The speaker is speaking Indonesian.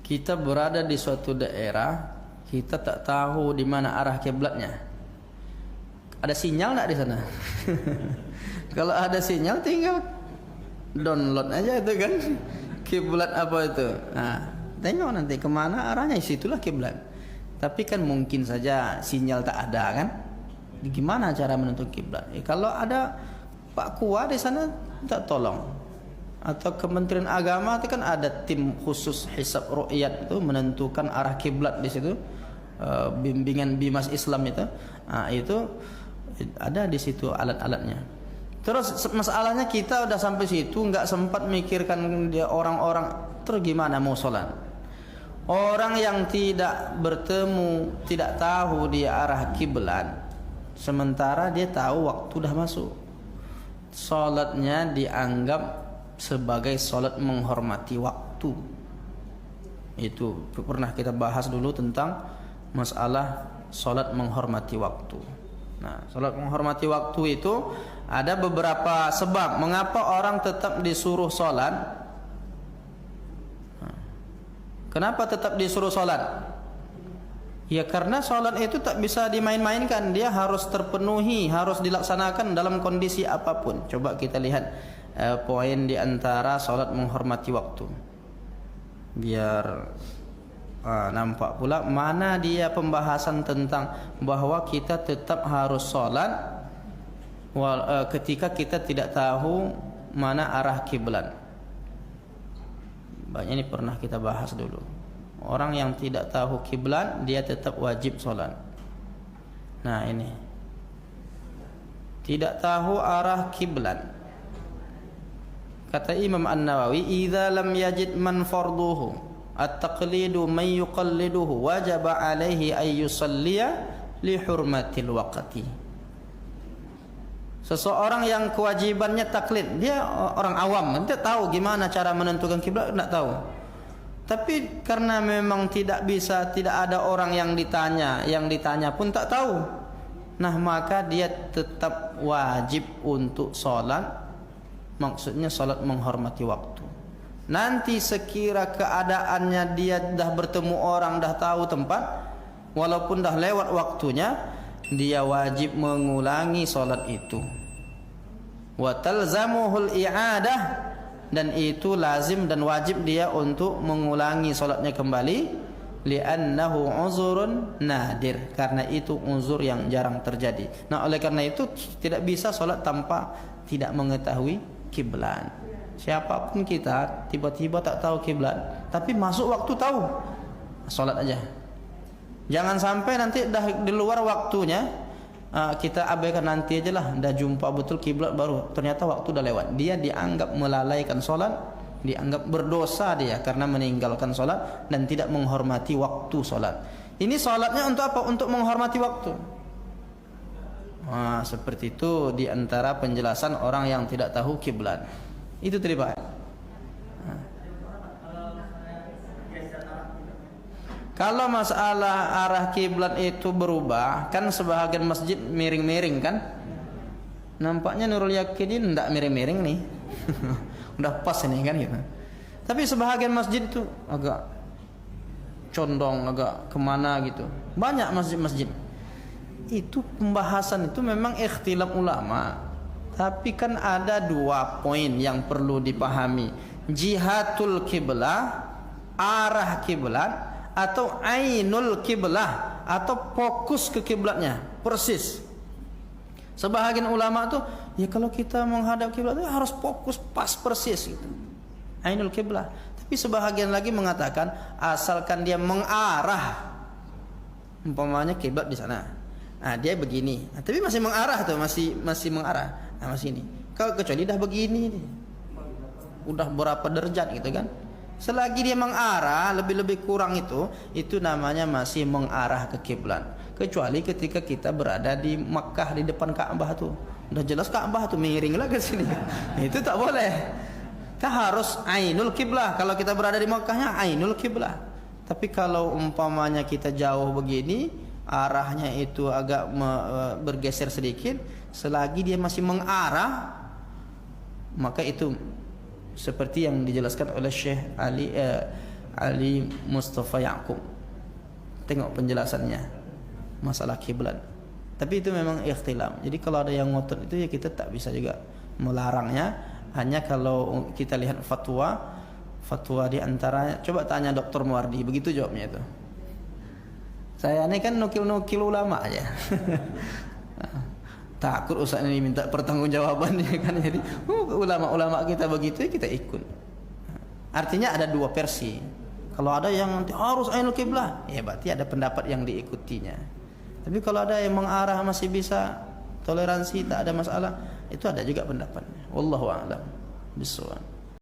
kita berada di suatu daerah, kita tak tahu di mana arah kiblatnya. Ada sinyal enggak di sana? Kalau ada sinyal tinggal download aja itu kan. Kiblat apa itu? Nah, tengok nanti kemana arahnya, situlah kiblat. Tapi kan mungkin saja sinyal tak ada kan? Gimana cara menentukan kiblat? Kalau ada Pak Kua di sana tak tolong, atau Kementerian Agama itu kan ada tim khusus hisab ru'yat itu menentukan arah kiblat di situ, bimbingan Bimas Islam itu, itu ada di situ alat-alatnya. Terus masalahnya kita udah sampai situ nggak sempat mikirkan dia orang-orang, terus gimana mau sholat? Orang yang tidak bertemu, tidak tahu dia arah kiblat, sementara dia tahu waktu dah masuk, sholatnya dianggap sebagai sholat menghormati waktu. Itu pernah kita bahas dulu tentang masalah sholat menghormati waktu. Nah, sholat menghormati waktu itu ada beberapa sebab mengapa orang tetap disuruh sholat. Kenapa tetap disuruh sholat? Ya karena sholat itu tak bisa dimain-mainkan, dia harus terpenuhi, harus dilaksanakan dalam kondisi apapun. Coba kita lihat poin di antara sholat menghormati waktu, biar nampak pula mana dia pembahasan tentang bahwa kita tetap harus sholat ketika kita tidak tahu mana arah kiblat. Banyak ini pernah kita bahas dulu. Orang yang tidak tahu kiblat dia tetap wajib sholat. Nah ini tidak tahu arah kiblat. Kata Imam An-Nawawi, "Idza lam yajid man farduhu at-taqlidu man yuqalliduhu wajaba alaihi ay yusalliya li hurmatil waqti." Seseorang yang kewajibannya taklid, dia orang awam, tidak tahu gimana cara menentukan kiblat, tidak tahu. Tapi karena memang tidak bisa, tidak ada orang yang ditanya pun tak tahu. Nah, maka dia tetap wajib untuk sholat. Maksudnya sholat menghormati waktu. Nanti sekira keadaannya dia dah bertemu orang, dah tahu tempat, walaupun dah lewat waktunya, dia wajib mengulangi sholat itu. Wa talzamuhul i'adah, dan itu lazim dan wajib dia untuk mengulangi sholatnya kembali, li'annahu uzurun nadir, karena itu uzur yang jarang terjadi. Nah, oleh karena itu tidak bisa sholat tanpa tidak mengetahui kiblat. Siapapun kita tiba-tiba tak tahu kiblat, tapi masuk waktu tahu, sholat aja. Jangan sampai nanti dah di luar waktunya, kita abaikan, nanti aja lah, dah jumpa betul kiblat baru ternyata waktu dah lewat. Dia dianggap melalaikan sholat, dianggap berdosa dia karena meninggalkan sholat dan tidak menghormati waktu sholat. Ini sholatnya untuk apa? Untuk menghormati waktu. Seperti itu diantara penjelasan orang yang tidak tahu kiblat. Itu tadi Pak. Kalau masalah arah kiblat itu berubah, kan sebahagian masjid miring-miring kan? Nampaknya Nurul Yakinin tidak miring-miring nih. Udah pas ini kan gitu. Tapi sebahagian masjid itu agak condong, agak kemana gitu. Banyak masjid-masjid. Itu pembahasan itu memang ikhtilaf ulama. Tapi kan ada dua poin yang perlu dipahami. Jihatul kiblah, arah kiblat, atau ainul kiblah, atau fokus ke kiblatnya persis. Sebahagian ulama tuh, ya kalau kita menghadap kiblat itu harus fokus pas persis gitu, ainul kiblah. Tapi sebahagian lagi mengatakan asalkan dia mengarah, umpamanya kiblat di sana, dia begini, tapi masih mengarah tuh, masih mengarah, masih ini. Kalau kecuali dah begini, udah berapa derajat gitu kan? Selagi dia mengarah lebih kurang itu namanya masih mengarah ke kiblat. Kecuali ketika kita berada di Makkah di depan Ka'bah tuh, udah jelas Ka'bah tuh, miringlah ke sini. Itu tak boleh. Kita harus ainul kiblah. Kalau kita berada di Makkahnya ainul kiblah. Tapi kalau umpamanya kita jauh begini, arahnya itu agak bergeser sedikit, selagi dia masih mengarah, maka itu seperti yang dijelaskan oleh Syekh Ali Mustafa Yaqub. Tengok penjelasannya masalah kiblat. Tapi itu memang ikhtilaf. Jadi kalau ada yang ngotot itu ya kita tak bisa juga melarangnya. Hanya kalau kita lihat fatwa di antaranya, coba tanya Dr. Muwardi, begitu jawabnya itu. Saya ini kan nukil-nukil ulama aja. Takut Ustaz ini minta pertanggungjawabannya kan. Jadi ulama-ulama kita begitu ya kita ikut. Artinya ada dua versi. Kalau ada yang harus ainul kiblah, ya berarti ada pendapat yang diikutinya. Tapi kalau ada yang mengarah masih bisa toleransi, tak ada masalah, itu ada juga pendapatnya. Wallahu a'lam bishawab.